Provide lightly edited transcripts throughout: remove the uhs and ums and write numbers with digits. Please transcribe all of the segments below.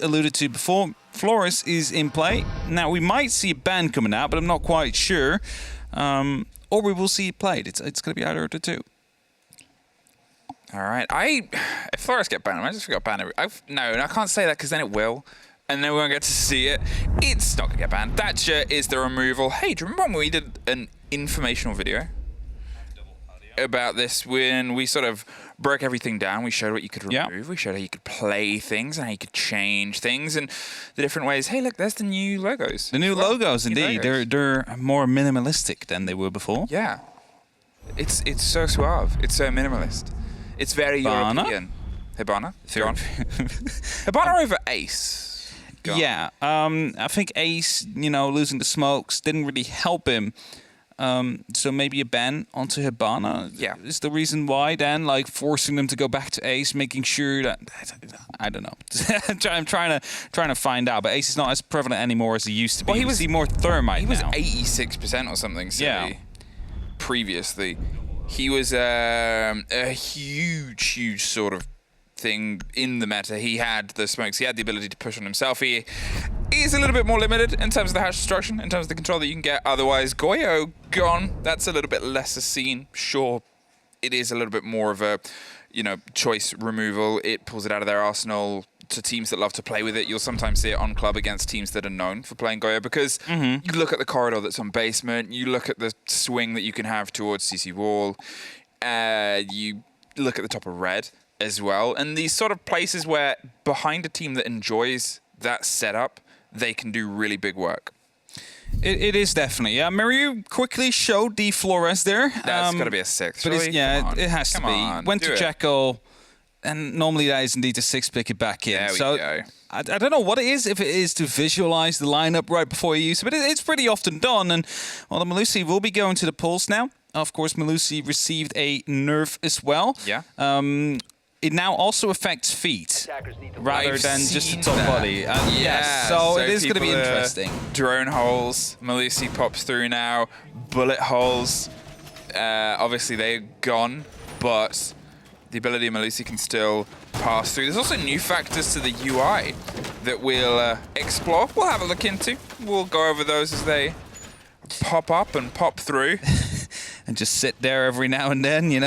alluded to before, Flores is in play. Now, we might see a ban coming out, but I'm not quite sure. Or we will see it played. It's going to be either of the two. All right. If Flores get banned, I just forgot ban. No, I can't say that because then it will. And then we won't get to see it. It's not going to get banned. Thatcher is the removal. Hey, do you remember when we did an informational video about this when we sort of broke everything down? We showed what you could remove. We showed how you could play things and how you could change things and the different ways. Hey, look, there's the new logos. The new logos, indeed. They're more minimalistic than they were before. Yeah. It's so suave. It's so minimalist. It's very European. Hibana? Gone. Hibana over Ace. Gone. Yeah, I think Ace, losing the smokes didn't really help him. So maybe a ban onto Hibana is the reason why. Then, forcing them to go back to Ace, making sure that I don't know. I'm trying to find out, but Ace is not as prevalent anymore as he used to be. Well, he was more Thermite. He was 86% or something. Previously, he was a huge sort of thing in the meta. He had the smokes. He had the ability to push on himself. He is a little bit more limited in terms of the hash destruction, in terms of the control that you can get. Otherwise, Goyo gone. That's a little bit lesser seen. Sure, it is a little bit more of a, choice removal. It pulls it out of their arsenal to teams that love to play with it. You'll sometimes see it on club against teams that are known for playing Goyo because you look at the corridor that's on basement. You look at the swing that you can have towards CC wall. You look at the top of red as well. And these sort of places where behind a team that enjoys that setup, they can do really big work. It is definitely. Mariu quickly showed the Flores there. That's got to be a 6. But really? it has to be. Went to Jekyll, and normally that is indeed a 6 pick it back in. There we go. I don't know what it is, if it is to visualize the lineup right before you use it, but it's pretty often done. And the Melusi will be going to the pulse now. Of course, Melusi received a nerf as well. Yeah. It now also affects feet rather than just the top body. Yes, so it is going to be interesting. Drone holes. Melusi pops through now. Bullet holes. Obviously, they're gone, but the ability of Melusi can still pass through. There's also new factors to the UI that we'll explore. We'll have a look into. We'll go over those as they pop up and pop through. And just sit there every now and then, it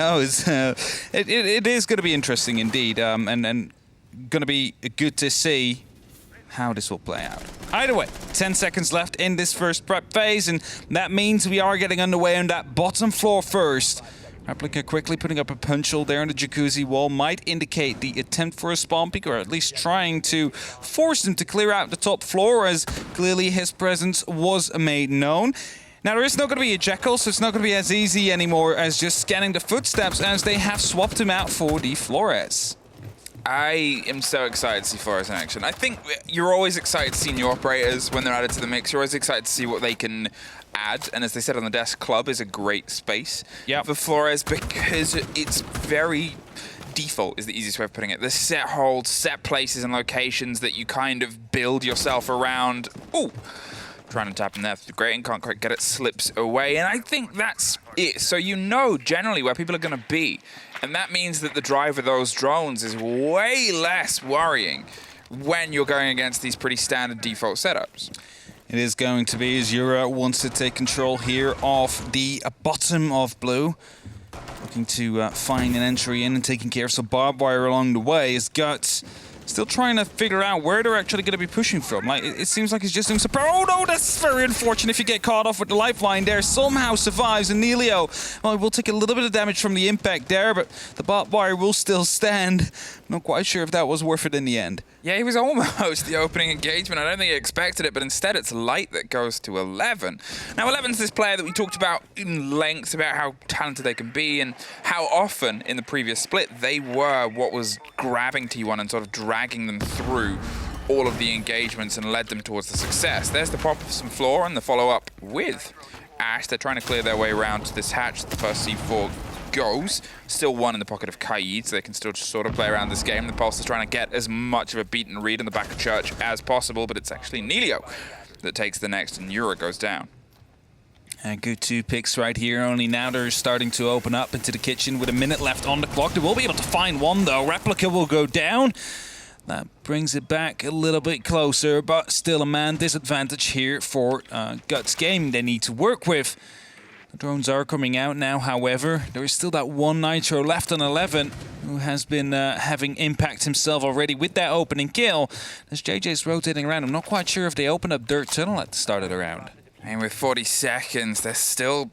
is going to be interesting indeed, and going to be good to see how this will play out. Either way, 10 seconds left in this first prep phase, and that means we are getting underway on that bottom floor first. Replica quickly putting up a punch hole there on the jacuzzi wall might indicate the attempt for a spawn peek, or at least trying to force them to clear out the top floor, as clearly his presence was made known. Now, there is not going to be a Jekyll, so it's not going to be as easy anymore as just scanning the footsteps, as they have swapped him out for the Flores. I am so excited to see Flores in action. I think you're always excited to see new operators when they're added to the mix. You're always excited to see what they can add. And as they said on the desk, club is a great space for Flores because it's very default is the easiest way of putting it. The set holds, set places and locations that you kind of build yourself around. Ooh. Trying to tap in there through Grating, can't quite get it, slips away, and I think that's it. So generally where people are going to be, and that means that the drive of those drones is way less worrying when you're going against these pretty standard default setups. It is going to be, as Yura wants to take control here of the bottom of blue. Looking to find an entry in and taking care of some barbed wire along the way. His Guts still trying to figure out where they're actually going to be pushing from. It seems like he's just doing some... Oh no, that's very unfortunate if you get caught off with the lifeline there. Somehow survives, and Nelio, well, will take a little bit of damage from the impact there, but the barbed wire will still stand. Not quite sure if that was worth it in the end. Yeah, he was almost the opening engagement. I don't think he expected it, but instead it's Light that goes to 11. Now, 11's this player that we talked about in length, about how talented they can be and how often in the previous split they were what was grabbing T1 and sort of dragging them through all of the engagements and led them towards the success. There's the pop of some floor and the follow-up with Ash. They're trying to clear their way around to this hatch. The first C4 goes. Still one in the pocket of Kaid, so they can still just sort of play around this game. The Pulse is trying to get as much of a beat and read in the back of Church as possible, but it's actually Nelio that takes the next, and Yura goes down. And good 2 picks right here. Only now they're starting to open up into the kitchen with a minute left on the clock. They will be able to find one, though. Replica will go down. That brings it back a little bit closer, but still a man disadvantage here for Guts Gaming they need to work with. The drones are coming out now, however. There is still that one Nitro left on 11, who has been having impact himself already with that opening kill. As JJ's rotating around, I'm not quite sure if they open up Dirt Tunnel at the start of the round. And with 40 seconds, they're still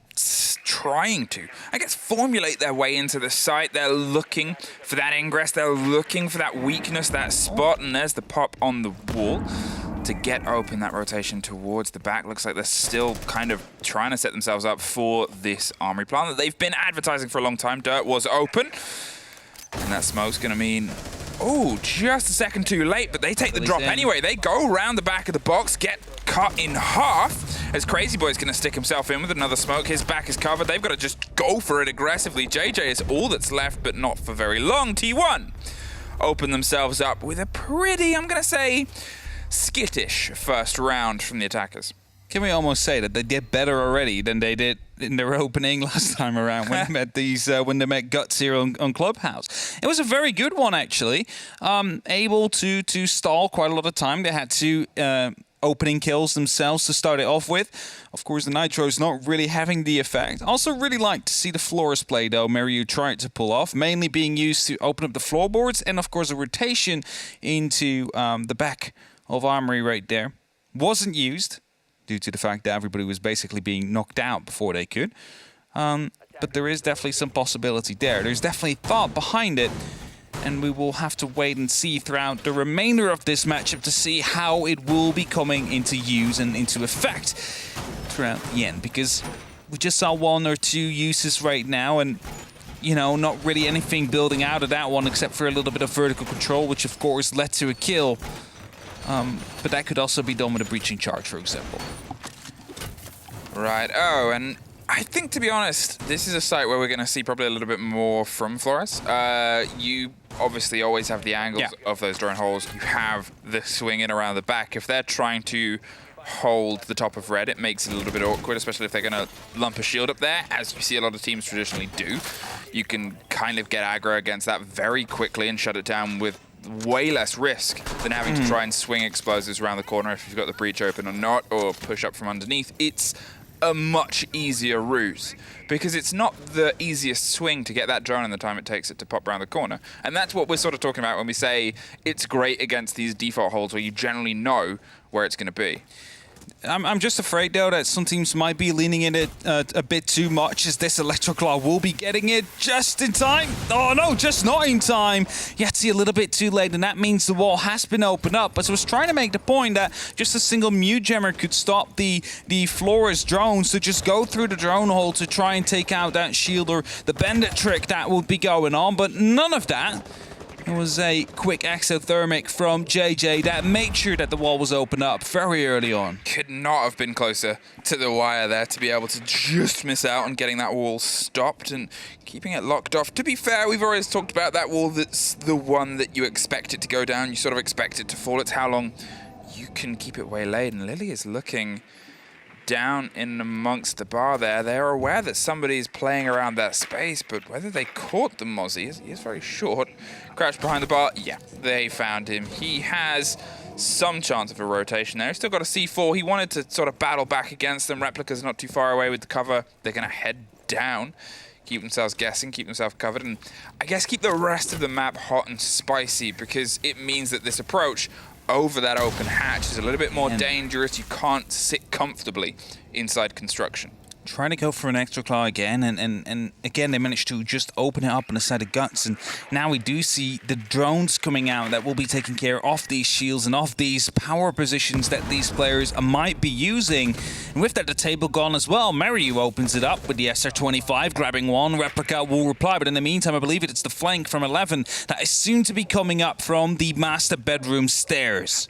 trying to, I guess, formulate their way into the site. They're looking for that ingress. They're looking for that weakness, that spot. And there's the pop on the wall to get open that rotation towards the back. Looks like they're still kind of trying to set themselves up for this armory plant that they've been advertising for a long time. Dirt was open. And that smoke's going to mean... Oh, just a second too late, but they take the drop anyway. They go around the back of the box, get cut in half, as Crazy Boy's going to stick himself in with another smoke. His back is covered. They've got to just go for it aggressively. JJ is all that's left, but not for very long. T1 open themselves up with a pretty, I'm going to say, skittish first round from the attackers. Can we almost say that they did better already than they did in their opening last time around when they met when they met Guts here on Clubhouse? It was a very good one, actually. Able to stall quite a lot of time. They had two opening kills themselves to start it off with. Of course, the Nitro's not really having the effect. Also really like to see the floors play, though, Mariu tried to pull off, mainly being used to open up the floorboards and, of course, a rotation into the back of Armory right there. Wasn't used due to the fact that everybody was basically being knocked out before they could. But there is definitely some possibility there. There's definitely thought behind it, and we will have to wait and see throughout the remainder of this matchup to see how it will be coming into use and into effect throughout the end, because we just saw one or two uses right now, and you know, not really anything building out of that one except for a little bit of vertical control, which of course led to a kill. But that could also be done with a breaching charge, for example. Right. Oh, and I think, to be honest, this is a site where we're going to see probably a little bit more from Flores. You obviously always have the angles of those drone holes. You have the swing in around the back. If they're trying to hold the top of red, it makes it a little bit awkward, especially if they're going to lump a shield up there, as you see a lot of teams traditionally do. You can kind of get aggro against that very quickly and shut it down with way less risk than having to try and swing explosives around the corner if you've got the breach open or not, or push up from underneath. It's a much easier route because it's not the easiest swing to get that drone in the time it takes it to pop around the corner. And that's what we're sort of talking about when we say it's great against these default holes where you generally know where it's going to be. I'm just afraid, though, that some teams might be leaning in it a bit too much, as this Electroclaw will be getting it just in time. Oh, no, just not in time. Yahtzee a little bit too late, and that means the wall has been opened up. But I was trying to make the point that just a single Mute Jammer could stop the Flores drones to just go through the drone hole to try and take out that shield or the bandit trick that would be going on, but none of that. It was a quick exothermic from JJ that made sure that the wall was opened up very early on. Could not have been closer to the wire there to be able to just miss out on getting that wall stopped and keeping it locked off. To be fair, we've always talked about that wall that's the one that you expect it to go down. You sort of expect it to fall. It's how long you can keep it waylaid. And Lily is looking down in amongst the bar there. They're aware that somebody's playing around that space, but whether they caught the Mozzie, he is very short. Crouched behind the bar, yeah, they found him. He has some chance of a rotation there. He's still got a C4. He wanted to sort of battle back against them. Replica's not too far away with the cover. They're going to head down, keep themselves guessing, keep themselves covered, and I guess keep the rest of the map hot and spicy, because it means that this approach over that open hatch is a little bit more dangerous. You can't sit comfortably inside construction. Trying to go for an extra claw again, and again they managed to just open it up on the side of Guts, and now we do see the drones coming out that will be taking care of these shields and of these power positions that these players might be using. And with that, the table gone as well. Mariu opens it up with the SR-25, grabbing one. Replica will reply, but in the meantime, I believe it's the flank from 11 that is soon to be coming up from the master bedroom stairs.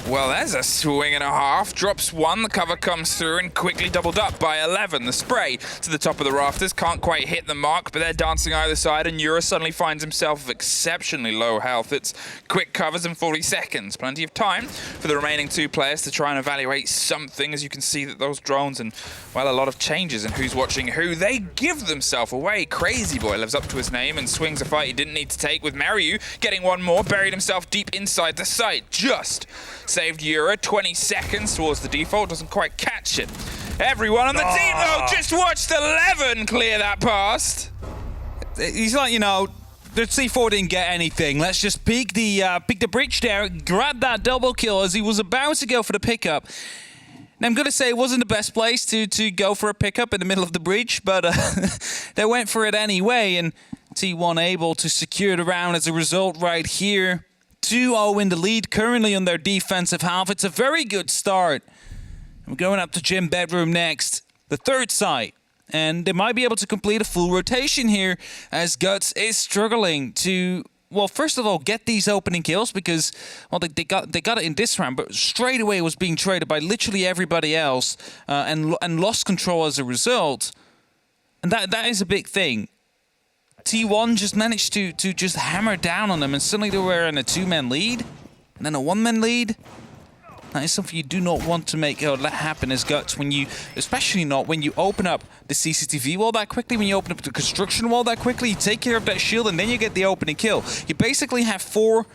Well, there's a swing and a half. Drops one, the cover comes through and quickly doubled up by 11. The spray to the top of the rafters can't quite hit the mark, but they're dancing either side, and Yura suddenly finds himself with exceptionally low health. It's quick covers in 40 seconds. Plenty of time for the remaining two players to try and evaluate something, as you can see that those drones and, well, a lot of changes in who's watching who. They give themselves away. Crazy Boy lives up to his name and swings a fight he didn't need to take, with Mariu getting one more, buried himself deep inside the site. Just saved Yura. 20 seconds towards the default, doesn't quite catch it. Everyone on the team, though, just watched 11 clear that past. He's like, you know, the C4 didn't get anything. Let's just peek the breach there, grab that double kill as he was about to go for the pickup. Now, I'm going to say it wasn't the best place to go for a pickup in the middle of the breach, but they went for it anyway, and T1 able to secure the round as a result right here. 2-0 in the lead currently on their defensive half. It's a very good start. We're going up to Gym Bedroom next, the third site. And they might be able to complete a full rotation here as Guts is struggling to, well, first of all, get these opening kills because, well, they got it in this round, but straight away was being traded by literally everybody else and lost control as a result. And that is a big thing. T1 just managed to just hammer down on them, and suddenly they were in a two-man lead, and then a one-man lead. That is something you do not want to make let happen as Guts when you, especially not when you open up the CCTV wall that quickly, when you open up the construction wall that quickly, you take care of that shield, and then you get the opening kill. You basically have four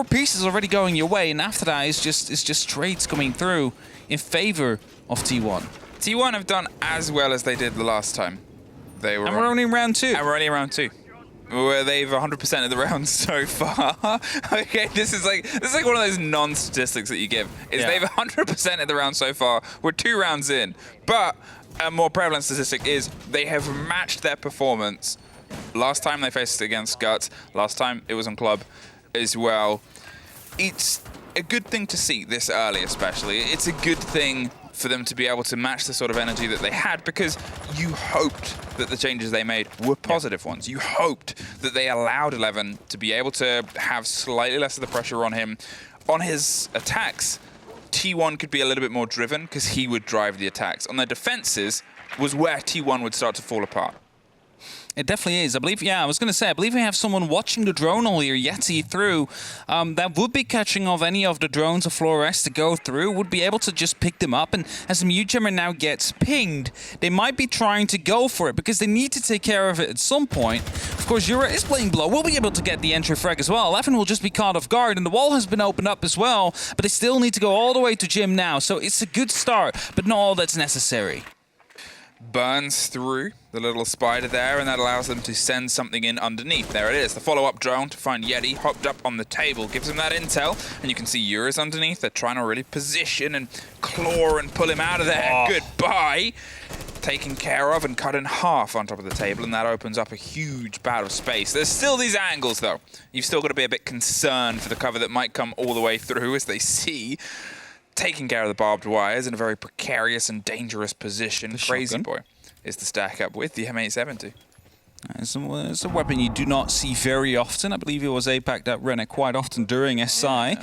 pieces already going your way, and after that it's just trades coming through in favor of T1. T1 have done as well as they did the last time. And we're only in round 2. And we're only in round 2. Where they've 100% of the rounds so far. Okay, this is like one of those non-statistics that you give. They've 100% of the rounds so far. We're 2 rounds in. But a more prevalent statistic is they have matched their performance. Last time they faced against Guts. Last time it was on Club as well. It's a good thing to see this early, especially. It's a good thing for them to be able to match the sort of energy that they had, because you hoped that the changes they made were positive ones. You hoped that they allowed 11 to be able to have slightly less of the pressure on him. On his attacks, T1 could be a little bit more driven because he would drive the attacks. On their defenses was where T1 would start to fall apart. It definitely is. I believe we have someone watching the drone all here, Yeti, through, that would be catching off any of the drones of Flores to go through, would be able to just pick them up, and as the Mute Jammer now gets pinged, they might be trying to go for it, because they need to take care of it at some point. Of course, Yura is playing below, will be able to get the entry frag as well. 11 will just be caught off guard, and the wall has been opened up as well, but they still need to go all the way to Jim now, so it's a good start, but not all that's necessary. Burns through the little spider there, and that allows them to send something in underneath. There it is, the follow-up drone to find Yeti, hopped up on the table, gives him that intel, and you can see Yura's underneath. They're trying to really position and claw and pull him out of there. Goodbye. Taken care of and cut in half on top of the table, and that opens up a huge bout of space. There's still these angles, though. You've still got to be a bit concerned for the cover that might come all the way through as they see taking care of the barbed wires in a very precarious and dangerous position. Crazy Boy is to stack up with the M870. It's a weapon you do not see very often. I believe it was APAC that ran it quite often during SI. Yeah.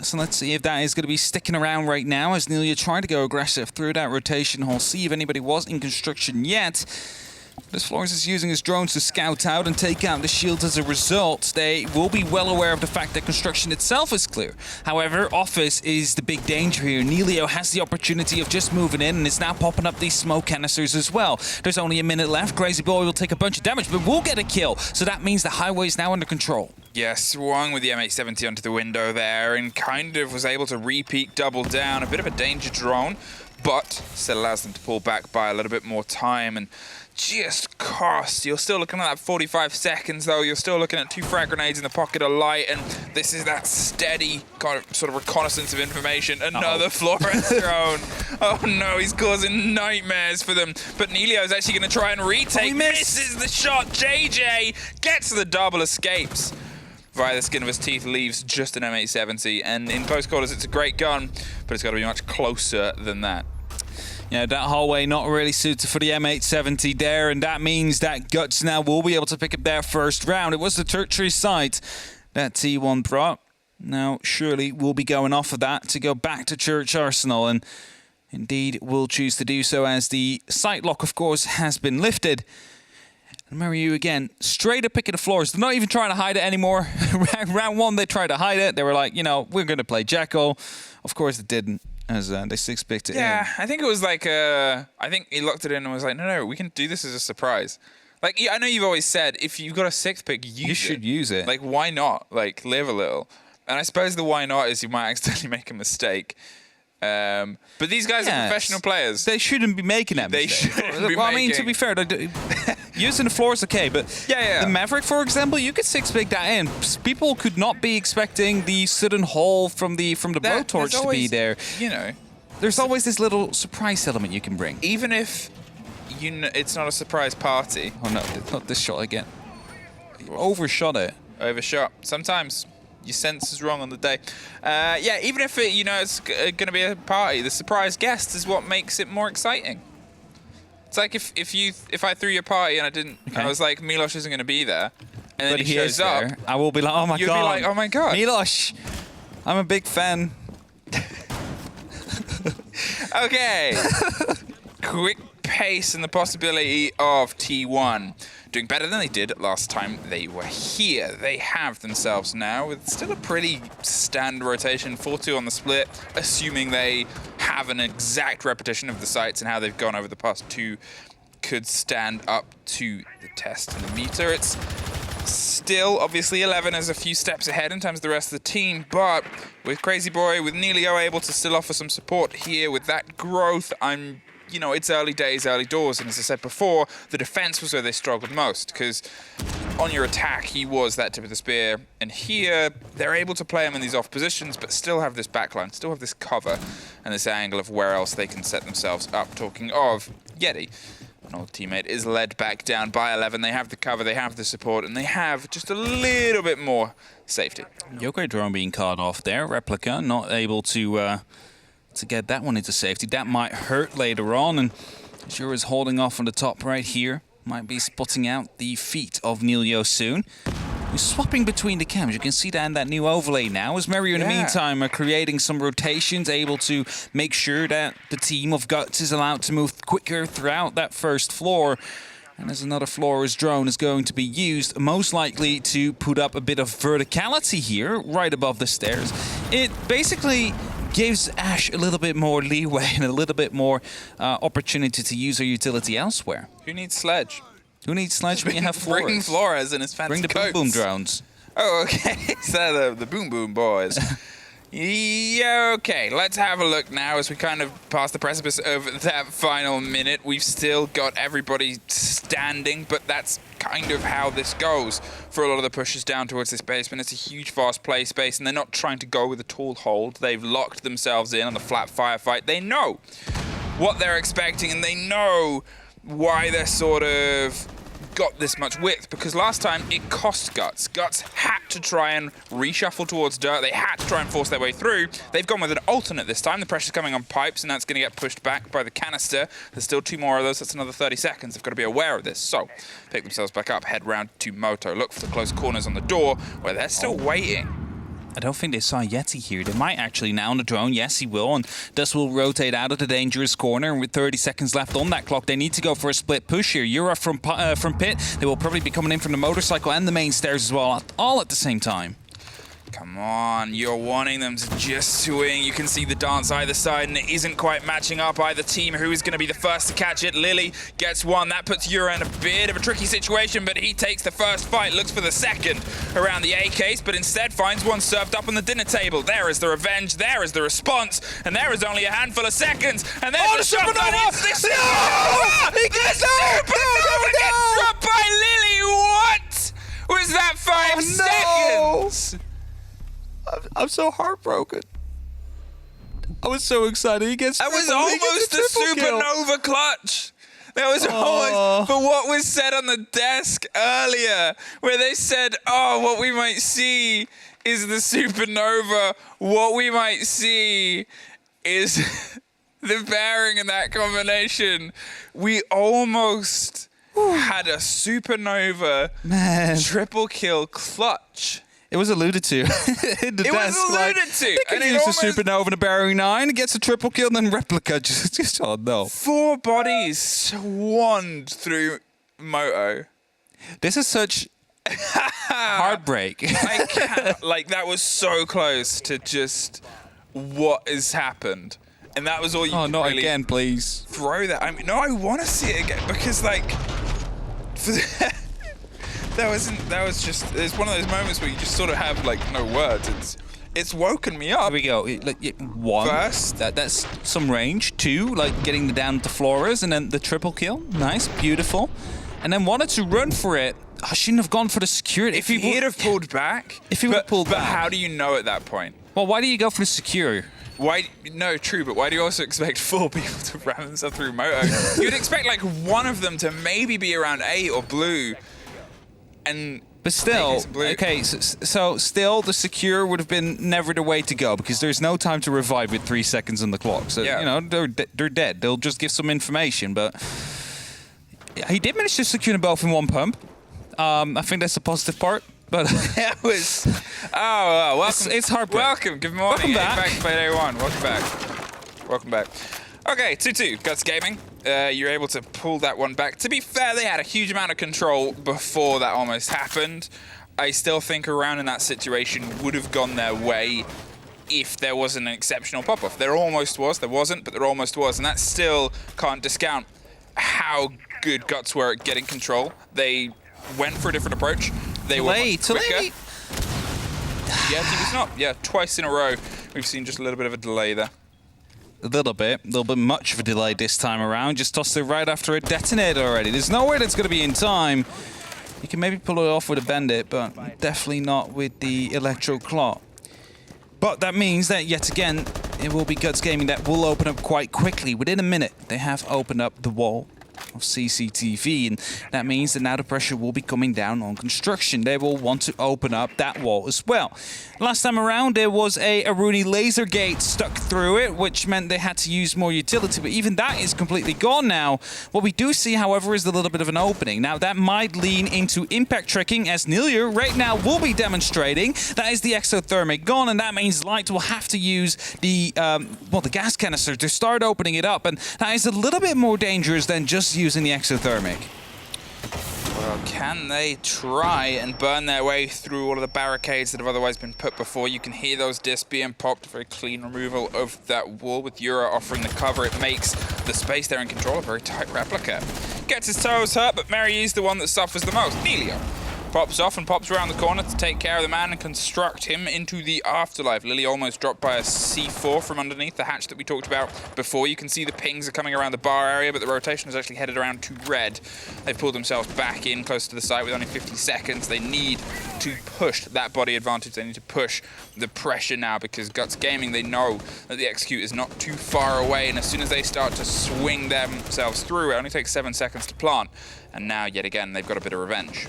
So let's see if that is going to be sticking around right now as Nelia tried to go aggressive through that rotation hole, see if anybody was in construction yet. As Flores is using his drones to scout out and take out the shields as a result, they will be well aware of the fact that construction itself is clear. However, office is the big danger here. Nelio has the opportunity of just moving in and is now popping up these smoke canisters as well. There's only a minute left. Crazy Boy will take a bunch of damage, but will get a kill. So that means the highway is now under control. Yeah, swung with the M870 onto the window there and kind of was able to re-peek, double down. A bit of a danger drone, but still allows them to pull back by a little bit more time and just cost. You're still looking at that 45 seconds, though. You're still looking at 2 frag grenades in the pocket of light, and this is that steady kind of sort of reconnaissance of information. Another Flores drone. Oh no, he's causing nightmares for them. But Nelio's actually going to try and retake. Misses the shot. JJ gets the double, escapes via the skin of his teeth, leaves just an M870. And in close quarters, it's a great gun, but it's got to be much closer than that. Yeah, that hallway not really suited for the M870 there, and that means that Guts now will be able to pick up their first round. It was the tertiary site that T1 brought. Now, surely we'll be going off of that to go back to Church Arsenal, and indeed we'll choose to do so as the sight lock, of course, has been lifted. And Mariu, again, straight up picking the floors. They're not even trying to hide it anymore. Round 1, they tried to hide it. They were like, we're going to play Jekyll. Of course, it didn't, as they 6-picked it in. Yeah, I think it was like, I think he locked it in and was like, no, we can do this as a surprise. Like, I know you've always said, if you've got a 6th pick, you should use it. Like, why not? Like, live a little. And I suppose the why not is you might accidentally make a mistake. But these guys are professional players. They shouldn't be making that mistake. I mean, to be fair, using the floor is okay, but the Maverick, for example, you could 6-pick that in. People could not be expecting the sudden haul from the blowtorch to be there. There's always this little surprise element you can bring. Even if it's not a surprise party. Oh no, not this shot again. You overshot it. Overshot. Sometimes your sense is wrong on the day. Even if it's going to be a party, the surprise guest is what makes it more exciting. It's like if I threw you a party and I didn't, I was like, Milos isn't going to be there, and then he shows up, I will be like, oh my god. You'll be like, oh my god, Milos, I'm a big fan. Okay. Quick pace and the possibility of T1 doing better than they did last time they were here. They have themselves now with still a pretty standard rotation, 4-2 on the split, assuming they have an exact repetition of the sites and how they've gone over the past 2 could stand up to the test in the meter. It's still, obviously, 11 is a few steps ahead in terms of the rest of the team, but with Crazy Boy, with Neilio able to still offer some support here with that growth, it's early days, early doors, and as I said before, the defense was where they struggled most, because on your attack, he was that tip of the spear, and here, they're able to play him in these off positions, but still have this backline, still have this cover, and this angle of where else they can set themselves up. Talking of Yeti, an old teammate is led back down by 11. They have the cover, they have the support, and they have just a little bit more safety. Yokai drone being caught off there, Replica not able to get that one into safety. That might hurt later on, and Azure is holding off on the top right here. Might be spotting out the feet of Neilio soon. He's swapping between the cams. You can see that in that new overlay now. As Mario, in the meantime, are creating some rotations, able to make sure that the team of Guts is allowed to move quicker throughout that first floor. And as another floor, his drone is going to be used, most likely to put up a bit of verticality here, right above the stairs. It basically gives Ash a little bit more leeway and a little bit more opportunity to use her utility elsewhere. Who needs Sledge? Who needs Sledge when you have Flores? Bring Flores and his fancy Bring the coats. boom drones. Oh, okay. So the boom boys. Yeah, okay. Let's have a look now as we kind of pass the precipice of that final minute. We've still got everybody standing, but that's kind of how this goes for a lot of the pushes down towards this basement. It's a huge fast play space, and they're not trying to go with a tall hold. They've locked themselves in on the flat firefight. They know what they're expecting, and they know why they're sort of got this much width, because last time it cost Guts. Guts had to try and reshuffle towards dirt. They had to try and force their way through. They've gone with an alternate this time. The pressure's coming on pipes, and that's going to get pushed back by the canister. There's still 2 more of those. That's another 30 seconds. They've got to be aware of this. So, pick themselves back up, head round to Moto. Look for the close corners on the door, where they're still waiting. I don't think they saw Yeti here. They might actually now on the drone. Yes, he will. And Dust will rotate out of the dangerous corner. And with 30 seconds left on that clock, they need to go for a split push here. Yura from pit. They will probably be coming in from the motorcycle and the main stairs as well, all at the same time. Come on, you're wanting them to just swing. You can see the dance either side, and it isn't quite matching up either team. Who is going to be the first to catch it? Lily gets one. That puts Yura in a bit of a tricky situation, but he takes the first fight, looks for the second around the A case, but instead finds one served up on the dinner table. There is the revenge, there is the response, and there is only a handful of seconds. And there's the Supernova! He gets Supernova gets dropped by Lily! What was that 5 seconds? I'm so heartbroken. I was so excited. He gets. That was almost a supernova clutch. That was almost for what was said on the desk earlier, where they said, "Oh, what we might see is the supernova. What we might see is the pairing in that combination." We almost had a supernova triple kill clutch. It was alluded to. It was alluded to. They could use the supernova and a Barry 9, gets a triple kill, and then Replica just oh no. 4 bodies swanned through Moto. This is such heartbreak. I can't, like, that was so close to just what has happened. And that was all you could not really again, please. throw that. I mean, no, I want to see it again because, like, that was just, it's one of those moments where you just sort of have, like, no words. It's woken me up. Here we go. One, First. that's some range. 2, like getting down to Flores, and then the triple kill. Nice, beautiful. And then wanted to run for it. I shouldn't have gone for the security. If he'd have pulled back. If he would have pulled back. But how do you know at that point? Well, why do you go for the secure? Why? No, true, but why do you also expect 4 people to ram themselves through Moto? You'd expect, like, one of them to maybe be around 8 or blue. But still, okay, so still the secure would have been never the way to go because there's no time to revive with 3 seconds on the clock. So, you know, they're dead. They'll just give some information. But he did manage to secure them both in one pump. I think that's the positive part. But that was... Oh, welcome. It's heartbreak. Welcome. Good morning. Welcome back. APAC Play Day 1. Welcome back. Welcome back. Okay, 2-2. Guts Gaming. You're able to pull that one back. To be fair, they had a huge amount of control before that almost happened. I still think a round in that situation would have gone their way if there wasn't an exceptional pop-off. There almost was. There wasn't, but there almost was. And that still can't discount how good Guts were at getting control. They went for a different approach. They were much quicker. Yeah, he was not. Yeah, twice in a row. We've seen just a little bit of a delay there. A little bit much of a delay this time around. Just tossed it right after a detonator already. There's no way that's going to be in time. You can maybe pull it off with a bandit, but definitely not with the Electro Claw. But that means that, yet again, it will be Guts Gaming that will open up quite quickly. Within a minute, they have opened up the wall of CCTV, and that means that now the pressure will be coming down on construction. They will want to open up that wall as well. Last time around, there was a Aruni laser gate stuck through it, which meant they had to use more utility, but even that is completely gone now. What we do see, however, is a little bit of an opening. Now, that might lean into impact tricking, as Nilia right now will be demonstrating. That is the exothermic gone, and that means Light will have to use the gas canister to start opening it up, and that is a little bit more dangerous than just using the exothermic. Well, can they try and burn their way through all of the barricades that have otherwise been put before? You can hear those discs being popped. Very clean removal of that wall with Yura offering the cover. It makes the space there in control a very tight Replica. Gets his toes hurt, but Mary is the one that suffers the most. Nelio pops off and pops around the corner to take care of the man and construct him into the afterlife. Lily almost dropped by a C4 from underneath the hatch that we talked about before. You can see the pings are coming around the bar area, but the rotation is actually headed around to red. They've pulled themselves back in close to the site with only 50 seconds. They need to push that body advantage. They need to push the pressure now because Guts Gaming, they know that the execute is not too far away, and as soon as they start to swing themselves through, it only takes 7 seconds to plant. And now, yet again, they've got a bit of revenge.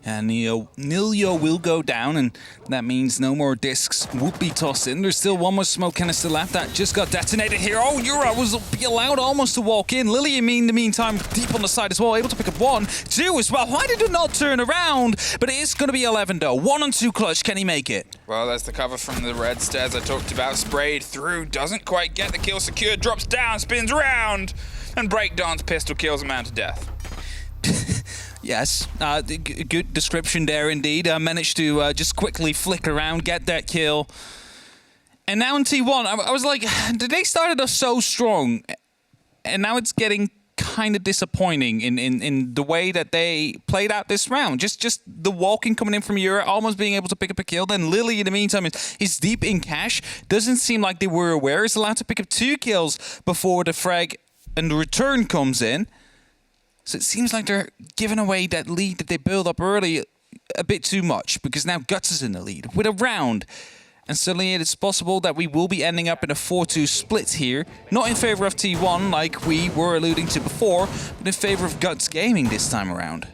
And Nilio will go down, and that means no more discs will be tossed in. There's still one more smoke canister left that just got detonated here. Oh, Yura was allowed almost to walk in. Lily, in the meantime, deep on the side as well, able to pick up 1, 2 as well. Why did it not turn around? But it is going to be 11 though. 1 on 2 clutch. Can he make it? Well, there's the cover from the red stairs I talked about. Sprayed through, doesn't quite get the kill secured, drops down, spins around, and breakdance pistol kills a man to death. Yes, good description there indeed. Managed to just quickly flick around, get that kill. And now in T1, I was like, they started us so strong. And now it's getting kind of disappointing in the way that they played out this round. Just the walking coming in from Europe, almost being able to pick up a kill. Then Lily, in the meantime, is deep in cash. Doesn't seem like they were aware. Is allowed to pick up 2 kills before the frag and the return comes in. So it seems like they're giving away that lead that they built up early a bit too much, because now Guts is in the lead with a round. And suddenly it is possible that we will be ending up in a 4-2 split here. Not in favor of T1 like we were alluding to before, but in favor of Guts Gaming this time around.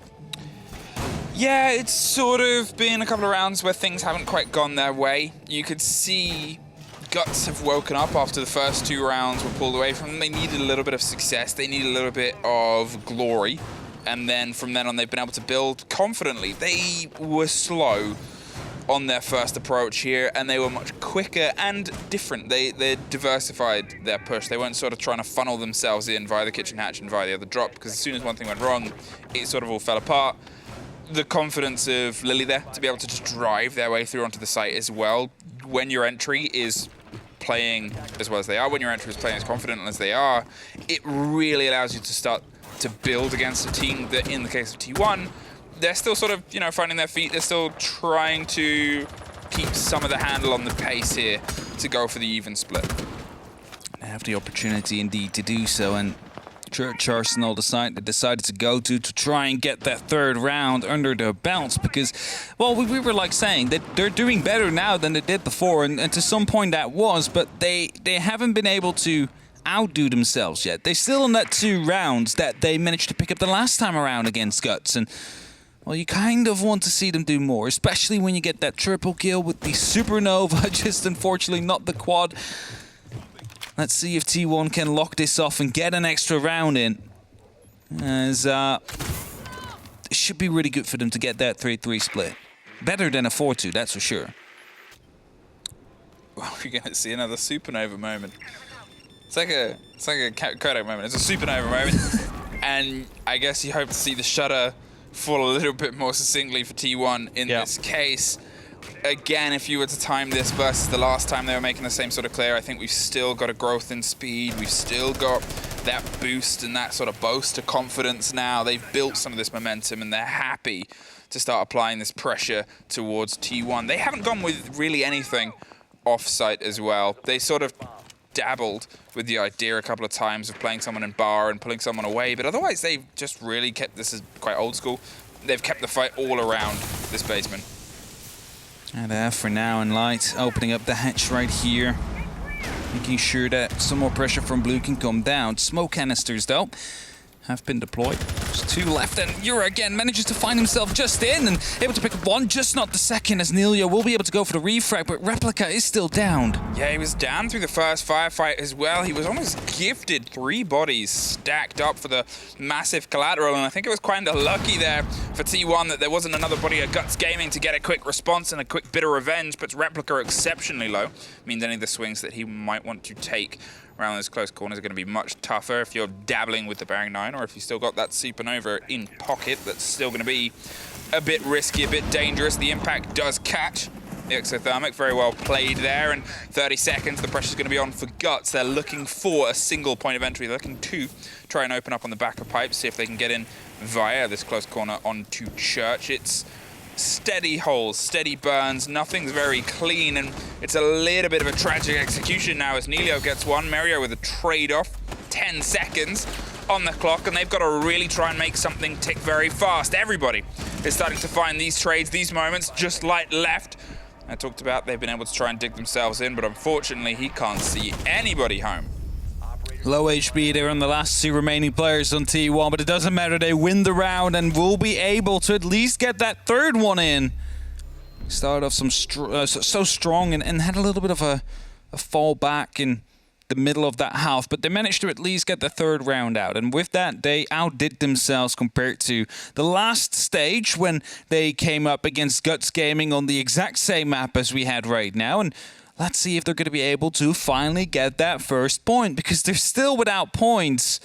Yeah, it's sort of been a couple of rounds where things haven't quite gone their way. You could see Guts have woken up after the first 2 rounds were pulled away from them. They needed a little bit of success. They needed a little bit of glory. And then from then on, they've been able to build confidently. They were slow on their first approach here, and they were much quicker and different. They diversified their push. They weren't sort of trying to funnel themselves in via the kitchen hatch and via the other drop, because as soon as one thing went wrong, it sort of all fell apart. The confidence of Lily there to be able to just drive their way through onto the site as well, when your entry is playing as well as they are, when your entry is playing as confident as they are, it really allows you to start to build against a team that, in the case of T1, they're still sort of, you know, finding their feet. They're still trying to keep some of the handle on the pace here to go for the even split. They have the opportunity indeed to do so, and Church Arsenal decided to go to try and get that third round under their belts, because, well, we were like saying that they're doing better now than they did before, and to some point that was, but they haven't been able to outdo themselves yet. They're still in that 2 rounds that they managed to pick up the last time around against Guts, and well, you kind of want to see them do more, especially when you get that triple kill with the Supernova, just unfortunately not the quad. Let's see if T1 can lock this off and get an extra round in, as it should be really good for them to get that 3-3 split. Better than a 4-2, that's for sure. Well, we're going to see another Supernova moment. It's like a Kodak moment. It's a Supernova moment. And I guess you hope to see the shutter fall a little bit more succinctly for T1 in this case. Again, if you were to time this versus the last time they were making the same sort of clear, I think we've still got a growth in speed. We've still got that boost and that sort of boast of confidence now. They've built some of this momentum, and they're happy to start applying this pressure towards T1. They haven't gone with really anything off-site as well. They sort of dabbled with the idea a couple of times of playing someone in bar and pulling someone away, but otherwise they've just really kept this as quite old school. They've kept the fight all around this basement. And for now in light, opening up the hatch right here, making sure that some more pressure from blue can come down. Smoke canisters though have been deployed. There's 2 left, and Yura again manages to find himself just in and able to pick up 1, just not the second, as Nilio will be able to go for the refrag, but Replica is still downed. Yeah, he was down through the first firefight as well. He was almost gifted 3 bodies stacked up for the massive collateral, and I think it was kind of lucky there for T1 that there wasn't another body of Guts Gaming to get a quick response and a quick bit of revenge. Puts Replica exceptionally low. Means any of the swings that he might want to take around those close corners are going to be much tougher if you're dabbling with the Bearing 9, or if you still got that Supernova in pocket. That's still going to be a bit risky, a bit dangerous. The impact does catch the exothermic. Very well played there, and 30 seconds, the pressure's going to be on for Guts. They're looking for a single point of entry. They're looking to try and open up on the back of pipe, see if they can get in via this close corner onto Church. It's steady holes, steady burns, nothing's very clean, and it's a little bit of a tragic execution now as Nilio gets 1, Mario with a trade-off, 10 seconds on the clock, and they've got to really try and make something tick very fast. Everybody is starting to find these trades, these moments, just like left. I talked about they've been able to try and dig themselves in, but unfortunately he can't see anybody home. Low HP there on the last 2 remaining players on T1, but it doesn't matter. They win the round and will be able to at least get that 3rd one in. Started off so strong and had a little bit of a fall back in the middle of that half, but they managed to at least get the 3rd round out. And with that, they outdid themselves compared to the last stage when they came up against Guts Gaming on the exact same map as we had right now. And let's see if they're going to be able to finally get that first point, because they're still without points.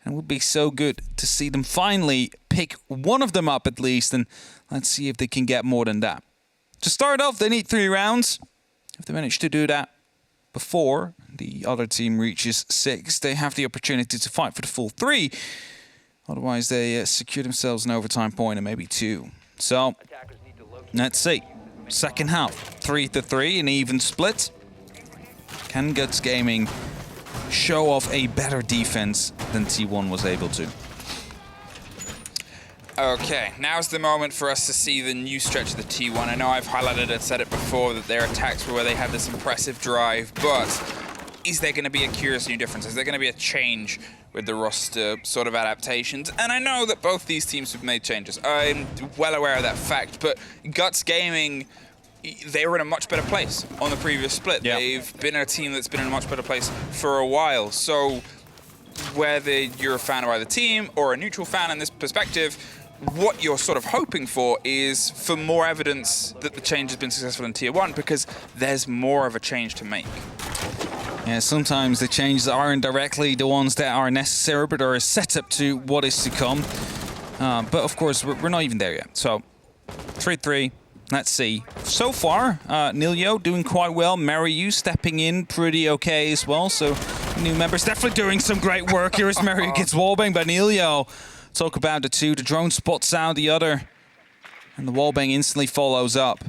And it would be so good to see them finally pick one of them up at least, and let's see if they can get more than that. To start off, they need 3 rounds. If they manage to do that before the other team reaches 6, they have the opportunity to fight for the full 3. Otherwise, they secure themselves an overtime point and maybe 2. So, let's see. Second half, 3-3, an even split. Can Guts Gaming show off a better defense than T1 was able to? Okay, now's the moment for us to see the new stretch of the T1. I know I've highlighted and said it before that their attacks were where they had this impressive drive, but is there going to be a curious new difference? Is there going to be a change with the roster sort of adaptations? And I know that both these teams have made changes. I'm well aware of that fact, but Guts Gaming, they were in a much better place on the previous split. Yep. They've been a team that's been in a much better place for a while. So whether you're a fan of either team or a neutral fan in this perspective, what you're sort of hoping for is for more evidence that the change has been successful in Tier 1, because there's more of a change to make. Yeah, sometimes the changes aren't directly the ones that are necessary, but are a setup to what is to come. But of course, we're not even there yet. So, 3-3. Let's see. So far, Nilio doing quite well. Mariu stepping in pretty okay as well. So, new members definitely doing some great work here as Mariu gets wallbang by Nilio. Talk about the two. The drone spots out the other. And the wallbang instantly follows up.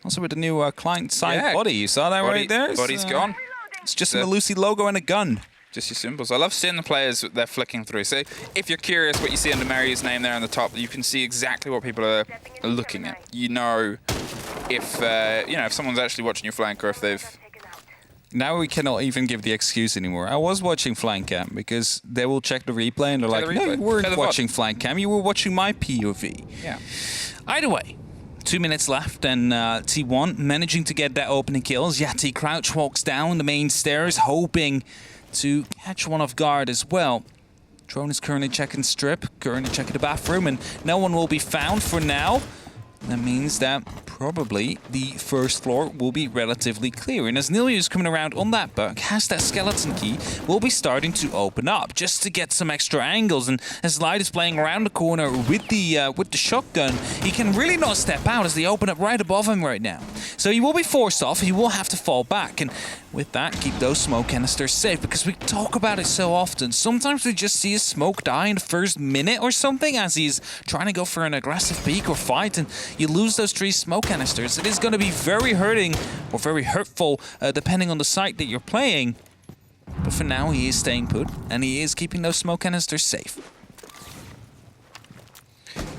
Also with the new client-side body. You saw that right there? Body's gone. It's just a Melusi logo and a gun. Just your symbols. I love seeing the players they're flicking through. So if you're curious what you see under Mariu's name there on the top, you can see exactly what people are looking at. You know if if someone's actually watching your flank, or if they've... Now we cannot even give the excuse anymore. I was watching flank cam, because they will check the replay and they're like, no, you weren't watching flank cam, you were watching my POV. Yeah. Either way, 2 minutes left, and T1 managing to get that opening kills. Yati crouch walks down the main stairs, hoping to catch one off guard as well. Drone is currently checking strip, currently checking the bathroom, and no one will be found for now. That means that probably the first floor will be relatively clear. And as Nilio is coming around on that bug, has that skeleton key, will be starting to open up just to get some extra angles. And as Light is playing around the corner with the shotgun, he can really not step out as they open up right above him right now. So he will be forced off, he will have to fall back. And with that, keep those smoke canisters safe, because we talk about it so often. Sometimes we just see a smoke die in the first minute or something as he's trying to go for an aggressive peek or fight, and you lose those 3 smoke canisters. It is going to be very hurting or very hurtful, depending on the site that you're playing. But for now, he is staying put, and he is keeping those smoke canisters safe.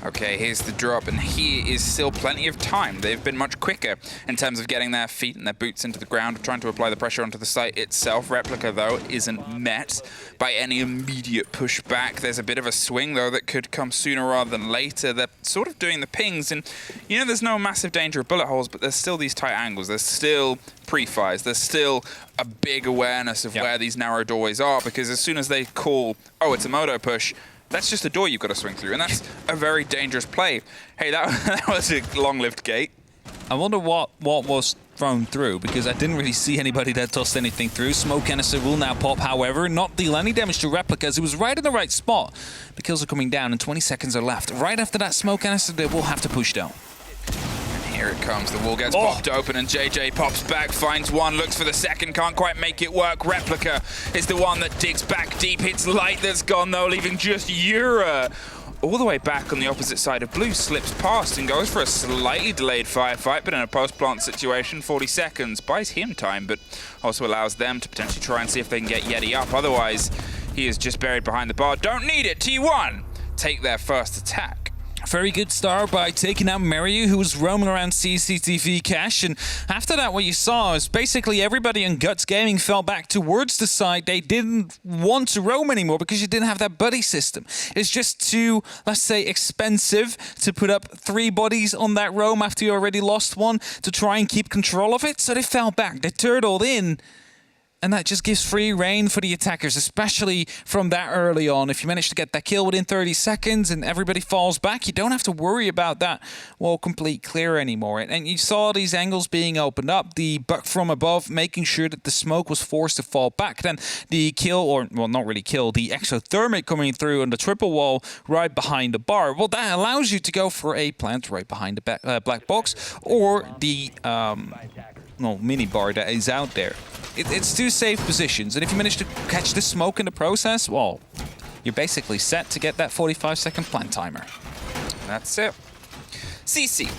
Okay, here's the drop, and here is still plenty of time. They've been much quicker in terms of getting their feet and their boots into the ground, trying to apply the pressure onto the site itself. Replica, though, isn't met by any immediate pushback. There's a bit of a swing, though, that could come sooner rather than later. They're sort of doing the pings, and, there's no massive danger of bullet holes, but there's still these tight angles. There's still pre-fires. There's still a big awareness of where these narrow doorways are, because as soon as they call, oh, it's a moto push, that's just a door you've got to swing through, and that's a very dangerous play. Hey, that was a long-lived gate. I wonder what was thrown through, because I didn't really see anybody that tossed anything through. Smoke canister will now pop, however, not deal any damage to Replicas. It was right in the right spot. The kills are coming down, and 20 seconds are left. Right after that smoke canister, they will have to push down. Here it comes. The wall gets popped open, and JJ pops back, finds one, looks for the second, can't quite make it work. Replica is the one that digs back deep, hits Light that's gone though, leaving just Yura all the way back on the opposite side of blue, slips past and goes for a slightly delayed firefight, but in a post-plant situation, 40 seconds buys him time, but also allows them to potentially try and see if they can get Yeti up. Otherwise, he is just buried behind the bar. Don't need it. T1 take their first attack. Very good start by taking out Mariu, who was roaming around CCTV cache. And after that, what you saw is basically everybody in Guts Gaming fell back towards the side. They didn't want to roam anymore because you didn't have that buddy system. It's just too, let's say, expensive to put up 3 bodies on that roam after you already lost one to try and keep control of it. So they fell back. They turtled in. And that just gives free reign for the attackers, especially from that early on. If you manage to get that kill within 30 seconds and everybody falls back, you don't have to worry about that wall complete clear anymore. And you saw these angles being opened up, the buck from above, making sure that the smoke was forced to fall back. Then the kill, or, well, not really kill, the exothermic coming through on the triple wall right behind the bar. Well, that allows you to go for a plant right behind the black box, or the mini bar that is out there. It's 2 safe positions, and if you manage to catch the smoke in the process, well, you're basically set to get that 45-second plant timer. That's it. CC.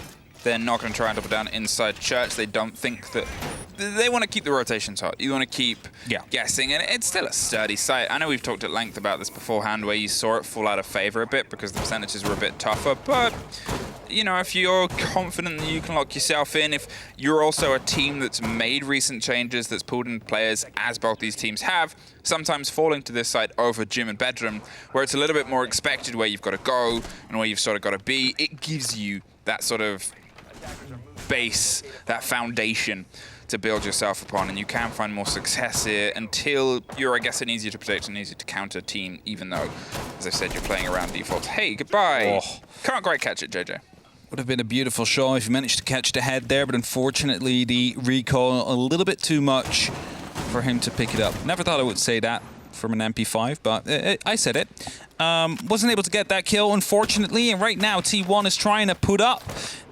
They're not going to try and double down inside church. They don't think that... They want to keep the rotations hot. You want to keep guessing, and it's still a sturdy site. I know we've talked at length about this beforehand, where you saw it fall out of favor a bit because the percentages were a bit tougher, but... if you're confident that you can lock yourself in, if you're also a team that's made recent changes, that's pulled in players, as both these teams have, sometimes falling to this side over gym and bedroom, where it's a little bit more expected where you've got to go and where you've sort of got to be, it gives you that sort of base, that foundation to build yourself upon, and you can find more success here until you're, I guess, an easier to predict and easier to counter team, even though, as I said, you're playing around default. Hey, goodbye. Oh. Can't quite catch it, JJ. Would have been a beautiful shot if you managed to catch the head there, but unfortunately the recoil a little bit too much for him to pick it up. Never thought I would say that from an MP5, but I said it. Wasn't able to get that kill, unfortunately, and right now T1 is trying to put up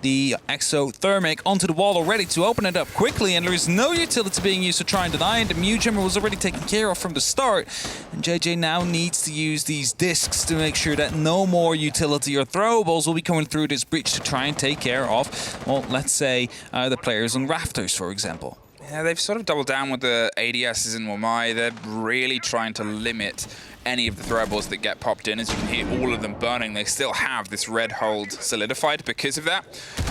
the exothermic onto the wall already to open it up quickly, and there is no utility being used to try and deny it. The Mew Jammer was already taken care of from the start, and JJ now needs to use these discs to make sure that no more utility or throwables will be coming through this breach to try and take care of, well, let's say, the players on rafters, for example. Yeah, they've sort of doubled down with the ADSs in Wamai. They're really trying to limit any of the throwables that get popped in. As you can hear all of them burning, they still have this red hold solidified because of that.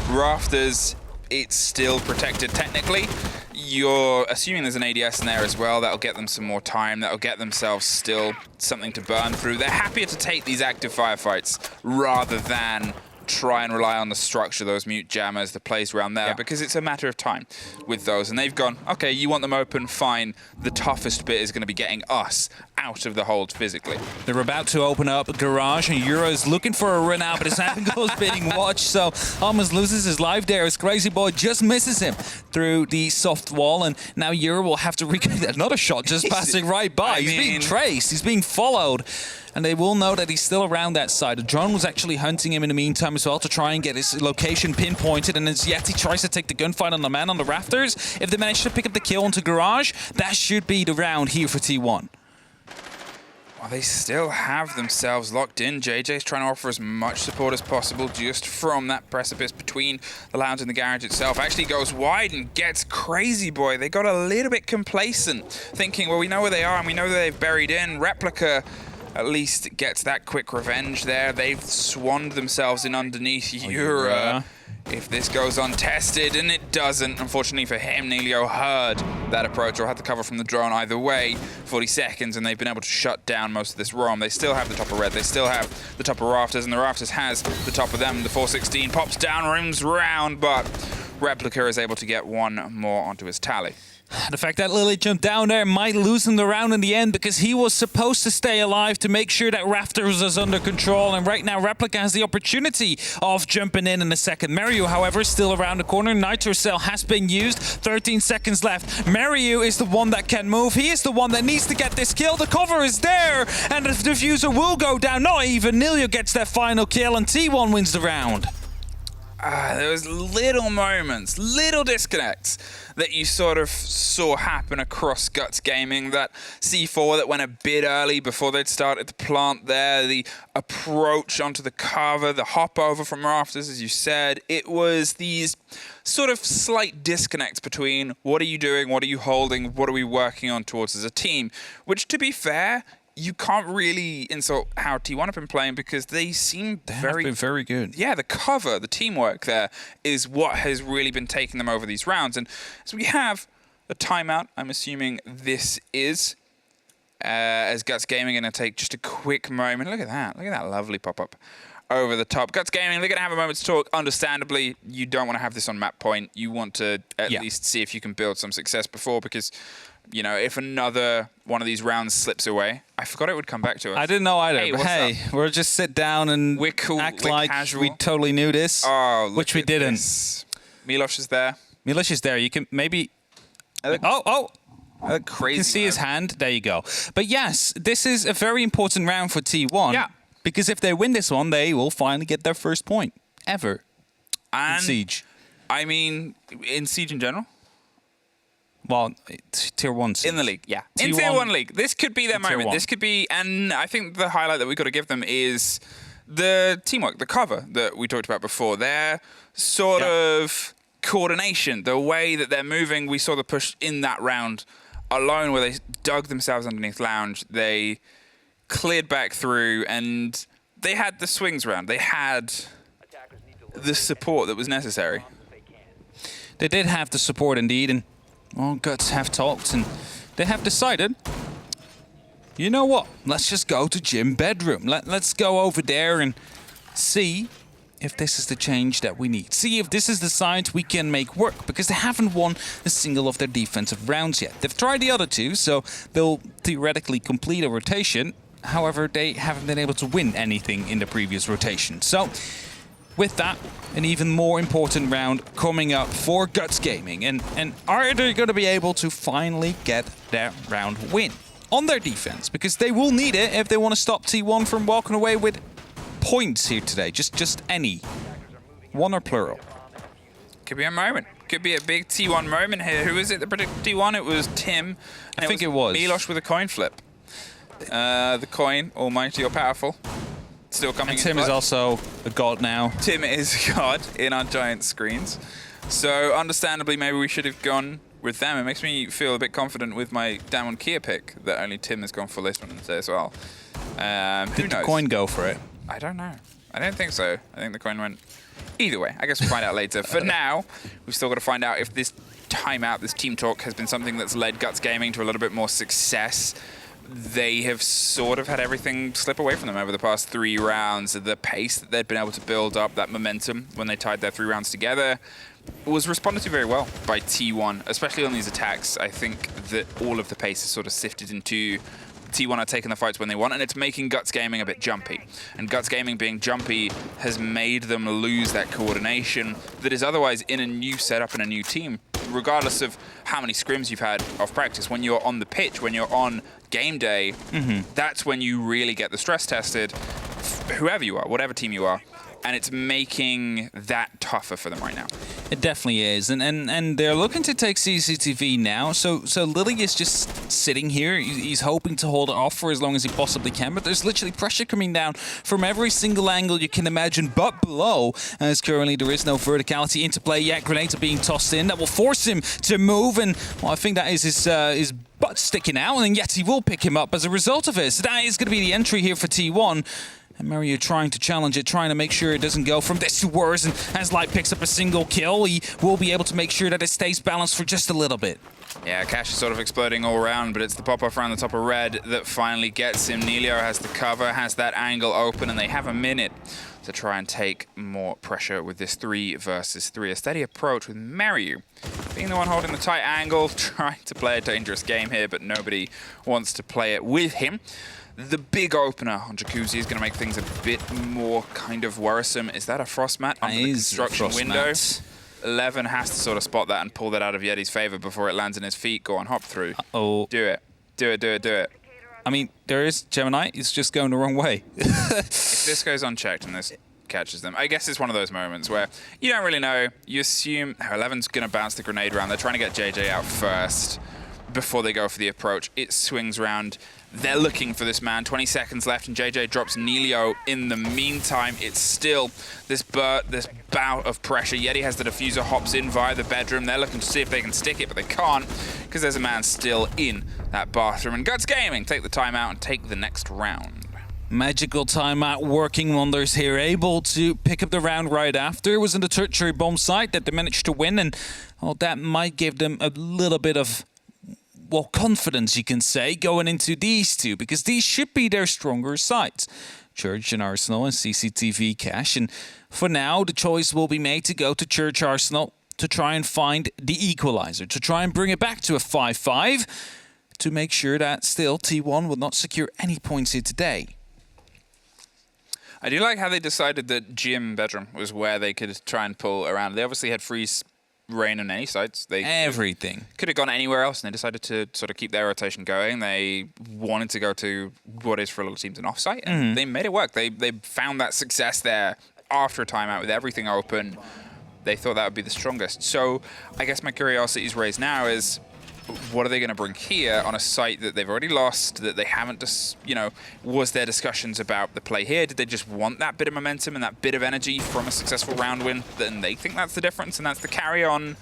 Rafters, it's still protected technically. You're assuming there's an ADS in there as well. That'll get them some more time. That'll get themselves still something to burn through. They're happier to take these active firefights rather than try and rely on the structure, those mute jammers, the plays around there, because it's a matter of time with those. And they've gone, okay, you want them open, fine. The toughest bit is going to be getting us out of the hold physically. They're about to open up a garage, and Euro is looking for a run out, but his angle is being watched, so almost loses his life there. His Crazy Boy just misses him through the soft wall, and now Euro will have to recreate another shot just passing right by. He's being traced, he's being followed, and they will know that he's still around that side. The drone was actually hunting him in the meantime as well to try and get his location pinpointed, and as Yeti tries to take the gunfight on the man on the rafters, if they manage to pick up the kill into garage, that should be the round here for T1. Well, they still have themselves locked in. JJ's trying to offer as much support as possible just from that precipice between the lounge and the garage itself. Actually goes wide and gets Crazy Boy. They got a little bit complacent, thinking, well, we know where they are and we know that they've buried in. Replica at least gets that quick revenge there. They've swanned themselves in underneath Euro. If this goes untested, and it doesn't, unfortunately for him, Neilio heard that approach or had the cover from the drone either way. 40 seconds, and they've been able to shut down most of this ROM. They still have the top of red, they still have the top of rafters, and the rafters has the top of them. The 416 pops down, rims round, but Replica is able to get one more onto his tally. The fact that Lily jumped down there might lose him the round in the end, because he was supposed to stay alive to make sure that Rafters is under control, and right now Replica has the opportunity of jumping in a second. Mario, however, is still around the corner. Nitro Cell has been used. 13 seconds left. Mario is the one that can move. He is the one that needs to get this kill. The cover is there, and the diffuser will go down. Not even Nilio gets that final kill, and T1 wins the round. There was little moments, little disconnects that you sort of saw happen across Guts Gaming. That C4 that went a bit early before they'd started to plant there, the approach onto the cover, the hop over from rafters, as you said. It was these sort of slight disconnects between what are you doing, what are you holding, what are we working on towards as a team, which, to be fair, you can't really insult how T1 have been playing, because they seem very good. Yeah, the cover, the teamwork there is what has really been taking them over these rounds. And so we have a timeout. I'm assuming this is, as Guts Gaming are going to take just a quick moment. Look at that lovely pop-up over the top. Guts Gaming, they're going to have a moment to talk. Understandably, you don't want to have this on map point. You want to at least see if you can build some success before, because, you know, if another one of these rounds slips away, I forgot it would come back to us. I didn't know either. Hey, we'll just sit down and we're cool, act we're like casual. We totally knew this, which we didn't. This. Milosh is there. Milosh is there. You can maybe... Crazy. You can see his hand. There you go. But yes, this is a very important round for T1. Yeah. Because if they win this one, they will finally get their first point ever in Siege. I mean, in Siege in general? Well, Tier 1 Siege. In the league, yeah. In Tier 1 league. This could be their moment. This could be, and I think the highlight that we've got to give them is the teamwork, the cover that we talked about before. Their sort of coordination, the way that they're moving. We saw the push in that round alone where they dug themselves underneath lounge. They cleared back through, and they had the swings round. They had the support that was necessary. They did have the support indeed, and well, Guts have talked, and they have decided, you know what, let's just go to Gym Bedroom. Let's go over there and see if this is the change that we need. See if this is the side we can make work, because they haven't won a single of their defensive rounds yet. They've tried the other two, so they'll theoretically complete a rotation. However, they haven't been able to win anything in the previous rotation. So, with that, an even more important round coming up for Guts Gaming. And are they going to be able to finally get that round win on their defense? Because they will need it if they want to stop T1 from walking away with points here today. Just any. One or plural. Could be a moment. Could be a big T1 moment here. Who is it that predicted T1? It was Tim. I think it was. Milos with a coin flip. The coin, almighty or powerful. Still coming and Tim is also a god now. Tim is a god in our giant screens. So understandably, maybe we should have gone with them. It makes me feel a bit confident with my Damon Kia pick that only Tim has gone for this one today as well. Who Did knows? the coin go for it? I don't know. I don't think so. I think the coin went either way. I guess we'll find out later. For now, we've still got to find out if this timeout, this team talk, has been something that's led Guts Gaming to a little bit more success. They have sort of had everything slip away from them over the past 3 rounds. The pace that they'd been able to build up, that momentum when they tied their 3 rounds together, was responded to very well by T1, especially on these attacks. I think that all of the pace is sort of sifted into T1 are taking the fights when they want, and it's making Guts Gaming a bit jumpy. And Guts Gaming being jumpy has made them lose that coordination that is otherwise in a new setup and a new team. Regardless of how many scrims you've had off practice, when you're on the pitch, when you're on game day, that's when you really get the stress tested, whoever you are, whatever team you are. And it's making that tougher for them right now. It definitely is, and they're looking to take CCTV now. So Lily is just sitting here. He's hoping to hold it off for as long as he possibly can. But there's literally pressure coming down from every single angle you can imagine, but below. As currently there is no verticality into play yet. Grenades are being tossed in that will force him to move, and well, I think that is his butt sticking out, and yet he will pick him up as a result of it. So that is going to be the entry here for T1. And Mario trying to challenge it, trying to make sure it doesn't go from this to worse. And as Light picks up a single kill, he will be able to make sure that it stays balanced for just a little bit. Yeah, Cash is sort of exploding all around, but it's the pop-off around the top of red that finally gets him. Nelio has the cover, has that angle open, and they have a minute to try and take more pressure with this 3 versus 3. A steady approach with Mario being the one holding the tight angle, trying to play a dangerous game here, but nobody wants to play it with him. The big opener on Jacuzzi is going to make things a bit more kind of worrisome. Is that a frost mat under the construction window? 11 has to sort of spot that and pull that out of Yeti's favor before it lands in his feet. Go on, hop through. Uh-oh. Do it. Do it, do it, do it. I mean, there is Gemini. It's just going the wrong way. If this goes unchecked and this catches them, I guess it's one of those moments where you don't really know. You assume 11's going to bounce the grenade around. They're trying to get JJ out first before they go for the approach. It swings around. They're looking for this man. 20 seconds left, and JJ drops Nelio. In the meantime, it's still this bout of pressure. Yeti has the diffuser, hops in via the bedroom. They're looking to see if they can stick it, but they can't because there's a man still in that bathroom. And Guts Gaming take the timeout and take the next round. Magical timeout working wonders here. Able to pick up the round right after. It was in the tertiary bomb site that they managed to win, and well, that might give them a little bit of confidence, you can say, going into these two, because these should be their stronger sides. Church and Arsenal and CCTV Cash. And for now, the choice will be made to go to Church Arsenal to try and find the equalizer, to try and bring it back to a 5-5, to make sure that still T1 will not secure any points here today. I do like how they decided that gym bedroom was where they could try and pull around. They obviously had freeze rain on any sites. They everything could have gone anywhere else, and they decided to sort of keep their rotation going. They wanted to go to what is for a lot of teams an offsite, and they made it work. They found that success there after a timeout with everything open. They thought that would be the strongest. So I guess my curiosity is raised now is, what are they going to bring here on a site that they've already lost, that they haven't just, was there discussions about the play here? Did they just want that bit of momentum and that bit of energy from a successful round win? Then they think that's the difference, and that's the carry on.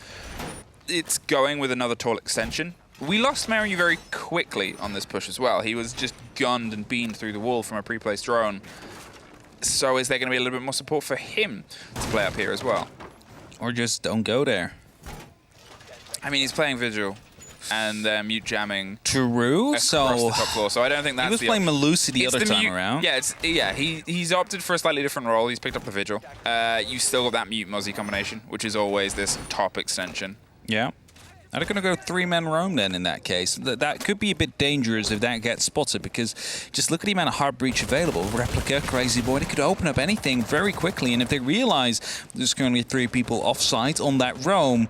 It's going with another tall extension. We lost Mario very quickly on this push as well. He was just gunned and beamed through the wall from a pre-placed drone. So is there going to be a little bit more support for him to play up here as well? Or just don't go there. I mean, he's playing Vigil and they're mute jamming True. across So the top floor. So I don't think that's he was playing Melusi the other time mute, around. Yeah, he's opted for a slightly different role. He's picked up the Vigil. You still got that mute Mozzie combination, which is always this top extension. Yeah. Are they going to go 3-man roam then in that case? That could be a bit dangerous if that gets spotted, because just look at the amount of hard breach available. Replica, Crazy Boy, they could open up anything very quickly, and if they realize there's currently 3 people off-site on that roam,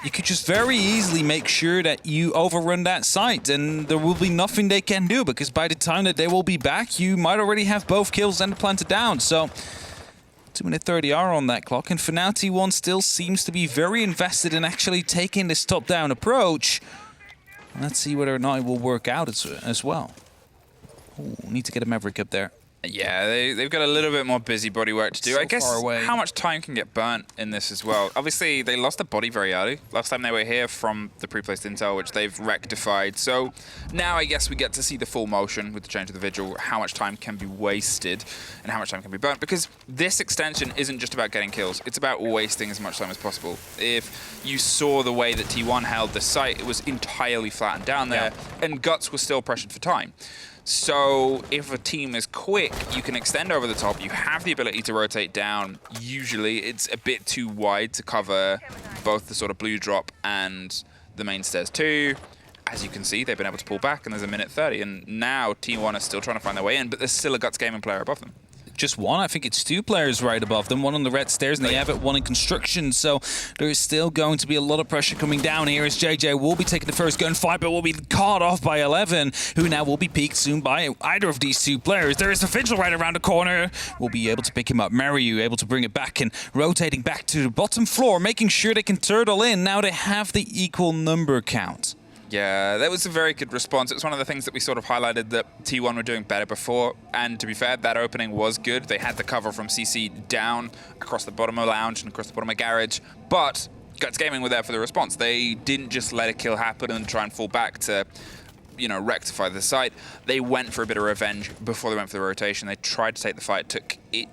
you could just very easily make sure that you overrun that site, and there will be nothing they can do, because by the time that they will be back, you might already have both kills and planted down. So 2-minute 30 are on that clock, and for now T1 still seems to be very invested in actually taking this top-down approach. And let's see whether or not it will work out as well. Ooh, need to get a Maverick up there. Yeah, they've got a little bit more busybody work to do. So I guess far away. How much time can get burnt in this as well? Obviously, they lost the body very early. Last time they were here from the pre-placed intel, which they've rectified. So now I guess we get to see the full motion with the change of the Vigil, how much time can be wasted and how much time can be burnt. Because this extension isn't just about getting kills. It's about wasting as much time as possible. If you saw the way that T1 held the site, it was entirely flattened down there, and Guts was still pressured for time. So if a team is quick, you can extend over the top. You have the ability to rotate down. Usually it's a bit too wide to cover both the sort of blue drop and the main stairs too. As you can see, they've been able to pull back, and there's a minute 30. And now T1 are still trying to find their way in, but there's still a Guts gaming player above them. Just one. I think it's 2 players right above them, one on the red stairs, and they have it, one in construction. So there is still going to be a lot of pressure coming down here as JJ will be taking the first gunfight, but will be caught off by 11, who now will be peeked soon by either of these 2 players. There is a Vigil right around the corner. We'll be able to pick him up. Mariu able to bring it back and rotating back to the bottom floor, making sure they can turtle in. Now they have the equal number count. Yeah, that was a very good response. It was one of the things that we sort of highlighted that T1 were doing better before. And to be fair, that opening was good. They had the cover from CC down across the bottom of Lounge and across the bottom of Garage. But Guts Gaming were there for the response. They didn't just let a kill happen and try and fall back to, you know, rectify the site. They went for a bit of revenge before they went for the rotation. They tried to take the fight,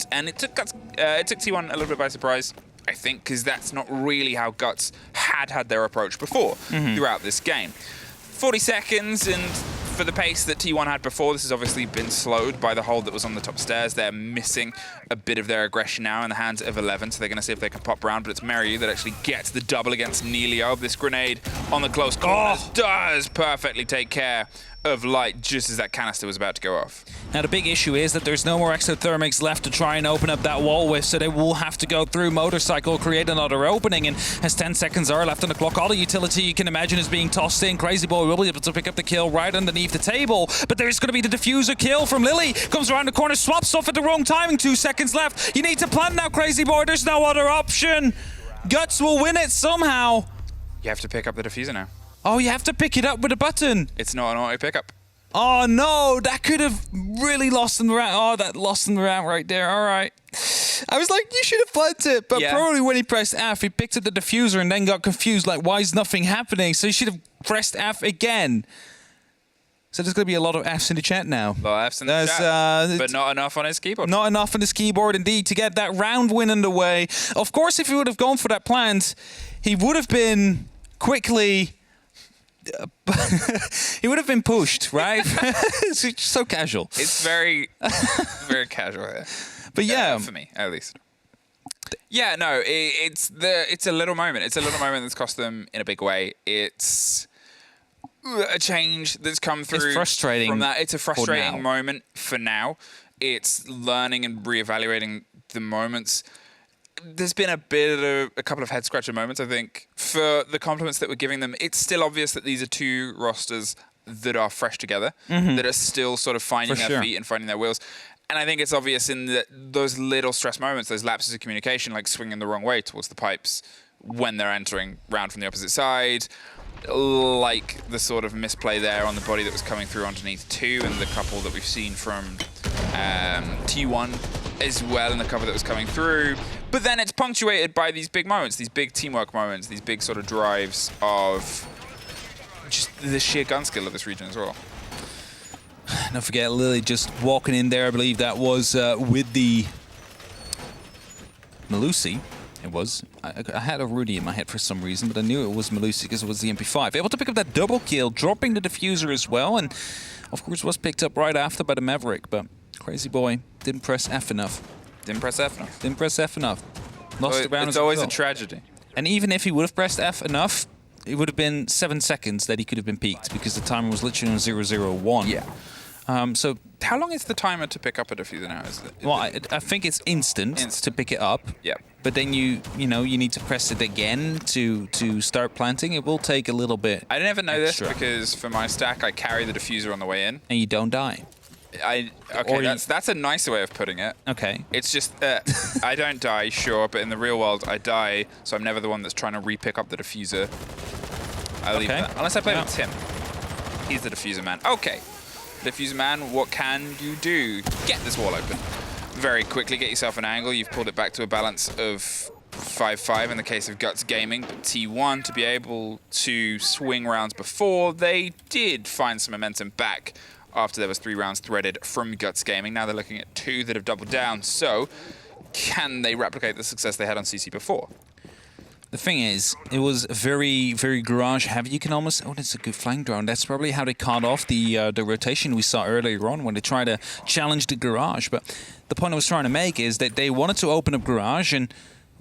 and it took T1 a little bit by surprise, I think, because that's not really how Guts had their approach before throughout this game. 40 seconds, and for the pace that T1 had before, this has obviously been slowed by the hold that was on the top stairs. They're missing a bit of their aggression now in the hands of 11, so they're going to see if they can pop around, but it's Mariu that actually gets the double against Nelio. This grenade on the close corners does perfectly take care of Light just as that canister was about to go off. Now the big issue is that there's no more exothermics left to try and open up that wall with, so they will have to go through Motorcycle, create another opening, and as 10 seconds are left on the clock, all the utility you can imagine is being tossed in. Crazy Boy will be able to pick up the kill right underneath the table, but there's going to be the diffuser kill from Lily. Comes around the corner, swaps off at the wrong timing, 2 seconds left. You need to plant now, Crazy Boy, there's no other option. Guts will win it somehow. You have to pick up the diffuser now. Oh, you have to pick it up with a button. It's not an auto pickup. Oh no, that could have really lost him the round. Oh, that lost him the round right there. All right. I was like, you should have planted it, but probably when he pressed F, he picked up the diffuser and then got confused, like, why is nothing happening? So he should have pressed F again. So there's going to be a lot of Fs in the chat now. A lot of Fs in the chat, but not enough on his keyboard. Not enough on his keyboard, indeed, to get that round win in the way. Of course, if he would have gone for that plant, he would have been quickly... he would have been pushed, right? It's so casual. It's very, very casual here. But yeah, for me at least. Yeah, no, it's a little moment. It's a little moment that's cost them in a big way. It's a change that's come through. It's frustrating from that. It's a frustrating moment for now. It's learning and reevaluating the moments. There's been a couple of head-scratcher moments, I think, for the compliments that we're giving them. It's still obvious that these are 2 rosters that are fresh together, that are still sort of finding their feet and finding their wheels. And I think it's obvious in those little stress moments, those lapses of communication, like swinging the wrong way towards the pipes when they're entering round from the opposite side, like the sort of misplay there on the body that was coming through underneath 2, and the couple that we've seen from T1 as well in the cover that was coming through. But then it's punctuated by these big moments, these big teamwork moments, these big sort of drives of just the sheer gun skill of this region as well. Don't forget Lily just walking in there. I believe that was with the Melusi. It was. I had a Rudy in my head for some reason, but I knew it was Melusi because it was the MP5. Able to pick up that double kill, dropping the diffuser as well, and of course was picked up right after by the Maverick, but Crazy Boy didn't press F enough. Didn't press F enough. Didn't press F enough. Lost the round. It's always a tragedy. And even if he would have pressed F enough, it would have been 7 seconds that he could have been peaked because the timer was literally on 001. Yeah. So how long is the timer to pick up a diffuser now? Is it? Well, I think it's instant to pick it up. Yeah. But then you need to press it again to start planting. It will take a little bit. I never know extra. this because for my stack, I carry the diffuser on the way in. And you don't die. That's a nicer way of putting it. Okay. It's just I don't die, sure, but in the real world, I die, so I'm never the one that's trying to re-pick up the diffuser. I leave that. Unless I play with Tim. He's the diffuser man. Okay. Diffuser man, what can you do? Get this wall open. Very quickly, get yourself an angle. You've pulled it back to a balance of 5-5 in the case of Guts Gaming. But T1, to be able to swing rounds before, they did find some momentum back after there was 3 rounds threaded from Guts Gaming. Now they're looking at 2 that have doubled down. So, can they replicate the success they had on CC before? The thing is, it was very, very garage heavy. You can almost... Oh, that's a good flying drone. That's probably how they caught off the rotation we saw earlier on when they tried to challenge the garage. But the point I was trying to make is that they wanted to open up garage and...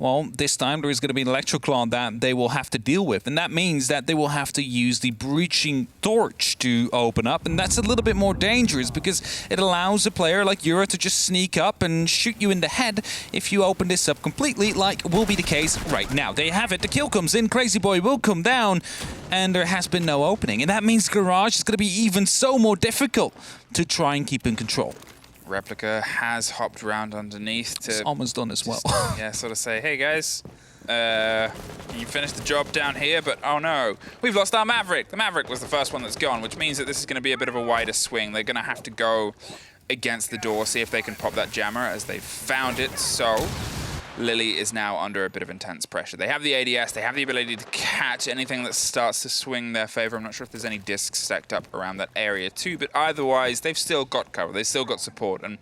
Well, this time there is going to be an Electroclaw that they will have to deal with. And that means that they will have to use the Breaching Torch to open up. And that's a little bit more dangerous because it allows a player like Yura to just sneak up and shoot you in the head if you open this up completely, like will be the case right now. They have it. The kill comes in. Crazy Boy will come down. And there has been no opening. And that means Garage is going to be even so more difficult to try and keep in control. Replica has hopped around underneath to... It's almost done as well. Yeah, sort of say, hey guys, you finished the job down here, but oh no, we've lost our Maverick. The Maverick was the first one that's gone, which means that this is going to be a bit of a wider swing. They're going to have to go against the door, see if they can pop that jammer as they've found it. So Lily is now under a bit of intense pressure. They have the ADS, they have the ability to catch anything that starts to swing their favor. I'm not sure if there's any discs stacked up around that area too, but otherwise they've still got cover, they've still got support. And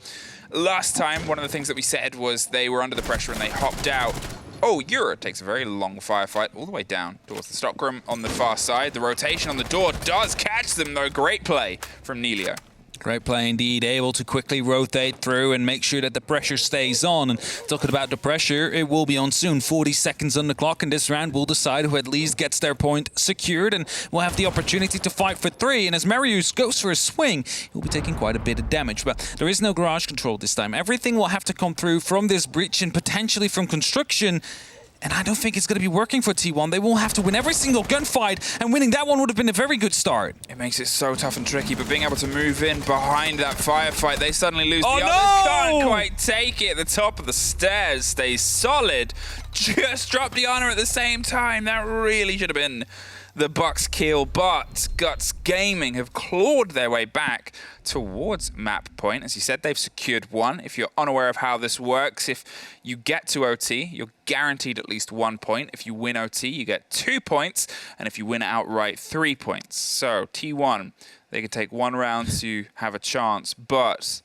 last time, one of the things that we said was they were under the pressure and they hopped out. Oh, Yura takes a very long firefight all the way down towards the stockroom on the far side. The rotation on the door does catch them though. Great play from Nelia. Great play indeed, able to quickly rotate through and make sure that the pressure stays on. And talking about the pressure, it will be on soon. 40 seconds on the clock, and this round will decide who at least gets their point secured and will have the opportunity to fight for 3. And as Marius goes for a swing, he'll be taking quite a bit of damage. But there is no garage control this time. Everything will have to come through from this breach and potentially from construction. And I don't think it's going to be working for T1. They will have to win every single gunfight, and winning that one would have been a very good start. It makes it so tough and tricky, but being able to move in behind that firefight, they suddenly lose the others. Can't quite take it. The top of the stairs stays solid. Just drop the honor at the same time. That really should have been the Bucks' kill, but Guts Gaming have clawed their way back towards map point. As you said, they've secured 1. If you're unaware of how this works, if you get to OT, you're guaranteed at least 1 point. If you win OT, you get 2 points, and if you win outright, 3 points. So T1, they could take 1 round to have a chance, but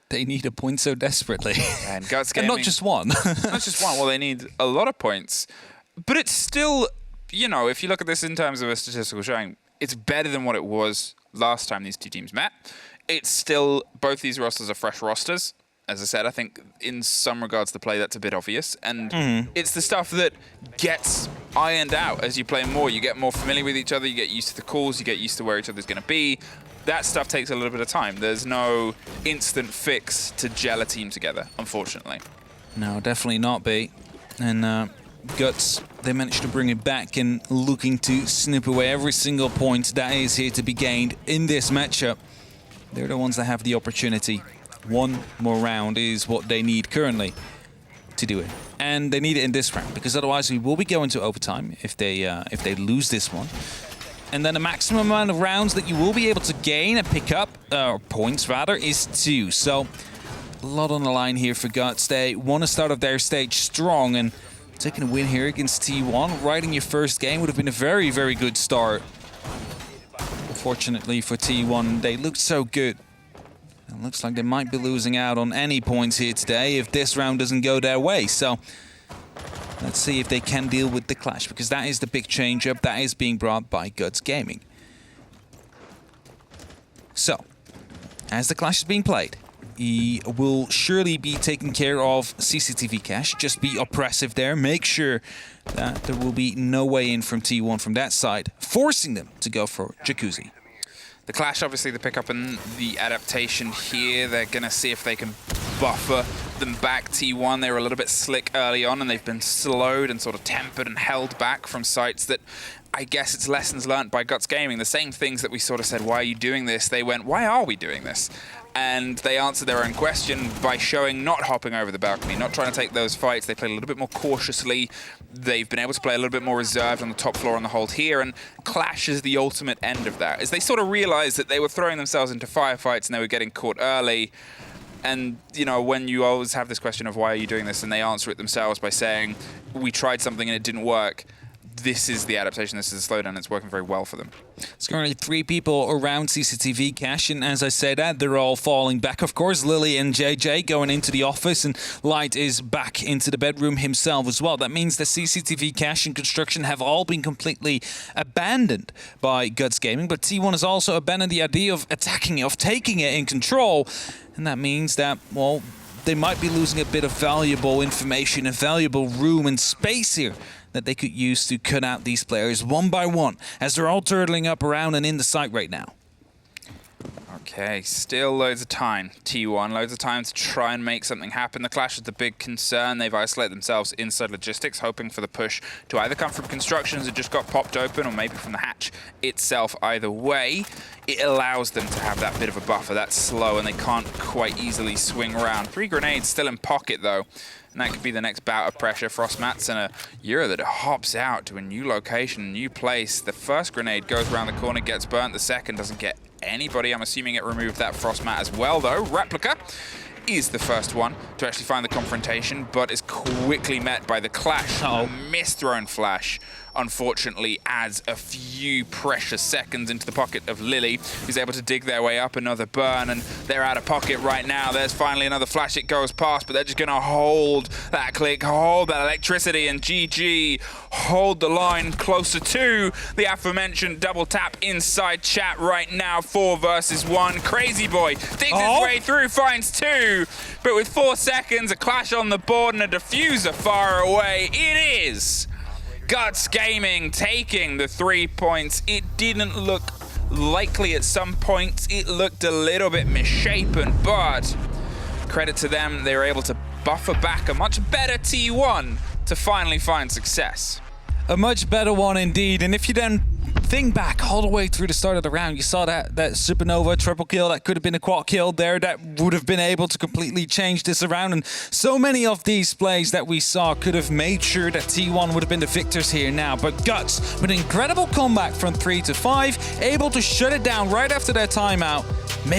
they need a point so desperately. And Guts Gaming, and not just 1. Not just 1. Well, they need a lot of points, but it's still, you know, if you look at this in terms of a statistical showing, it's better than what it was last time these two teams met. It's still, both these rosters are fresh rosters. As I said, I think in some regards the play that's a bit obvious. And it's the stuff that gets ironed out as you play more. You get more familiar with each other, you get used to the calls, you get used to where each other's going to be. That stuff takes a little bit of time. There's no instant fix to gel a team together, unfortunately. No, definitely not, B. And Guts, they managed to bring it back and looking to snip away every single point that is here to be gained in this matchup. They're the ones that have the opportunity. 1 more round is what they need currently to do it. And they need it in this round, because otherwise we will be going to overtime if they lose this one. And then the maximum amount of rounds that you will be able to gain and pick up, points rather, is 2. So a lot on the line here for Guts. They want to start off their stage strong, and taking a win here against T1, right in your first game, would have been a very, very good start. Unfortunately for T1, they looked so good. It looks like they might be losing out on any points here today if this round doesn't go their way. So Let's see if they can deal with the clash, because that is the big change-up that is being brought by Guts Gaming. So, as the clash is being played, he will surely be taking care of CCTV cache. Just be oppressive there. Make sure that there will be no way in from T1 from that side, forcing them to go for Jacuzzi. The clash, obviously, the pickup and the adaptation here. They're going to see if they can buffer them back. T1, they were a little bit slick early on, and they've been slowed and sort of tempered and held back from sites that, I guess it's lessons learned by Guts Gaming. The same things that we sort of said, why are you doing this? They went, why are we doing this? And they answered their own question by showing not hopping over the balcony, not trying to take those fights. They played a little bit more cautiously. They've been able to play a little bit more reserved on the top floor on the hold here, and Clash is the ultimate end of that. As they sort of realized that they were throwing themselves into firefights and they were getting caught early. And, you know, when you always have this question of why are you doing this, and they answer it themselves by saying, we tried something and it didn't work. This is the adaptation, this is the slowdown, it's working very well for them. There's currently 3 people around CCTV cache, and as I said that, they're all falling back. Of course, Lily and JJ going into the office, and Light is back into the bedroom himself as well. That means the CCTV cache and construction have all been completely abandoned by Guts Gaming, but T1 has also abandoned the idea of attacking it, of taking it in control, and that means that, well, they might be losing a bit of valuable information and valuable room and space here that they could use to cut out these players one by one, as they're all turtling up around and in the site right now. Okay, still loads of time. T1, loads of time to try and make something happen. The clash is the big concern. They've isolated themselves inside logistics, hoping for the push to either come from constructions that just got popped open, or maybe from the hatch itself. Either way, it allows them to have that bit of a buffer. That's slow, and they can't quite easily swing around. 3 grenades still in pocket, though. And that could be the next bout of pressure. Frostmat's and a Euro that hops out to a new location, a new place. The first grenade goes around the corner, gets burnt. The second doesn't get anybody. I'm assuming it removed that Frostmat as well, though. Replica is the first one to actually find the confrontation, but is quickly met by the clash. Misthrown flash, unfortunately, adds a few precious seconds into the pocket of Lily, who's able to dig their way up. Another burn, and they're out of pocket right now. There's finally another flash. It goes past, but they're just going to hold that click, hold that electricity, and GG hold the line closer to the aforementioned double tap inside chat right now. 4 versus 1. Crazy Boy digs his way through, finds 2, but with 4 seconds, a clash on the board and a diffuser far away. It is Guts Gaming taking the 3 points. It didn't look likely at some points. It looked a little bit misshapen, but credit to them, they were able to buffer back a much better T1 to finally find success. A much better one indeed, and if you then think back all the way through the start of the round, you saw that Supernova triple kill, that could have been a quad kill there, that would have been able to completely change this around, and so many of these plays that we saw could have made sure that T1 would have been the victors here now. But Guts, with an incredible comeback from 3 to 5, able to shut it down right after their timeout, make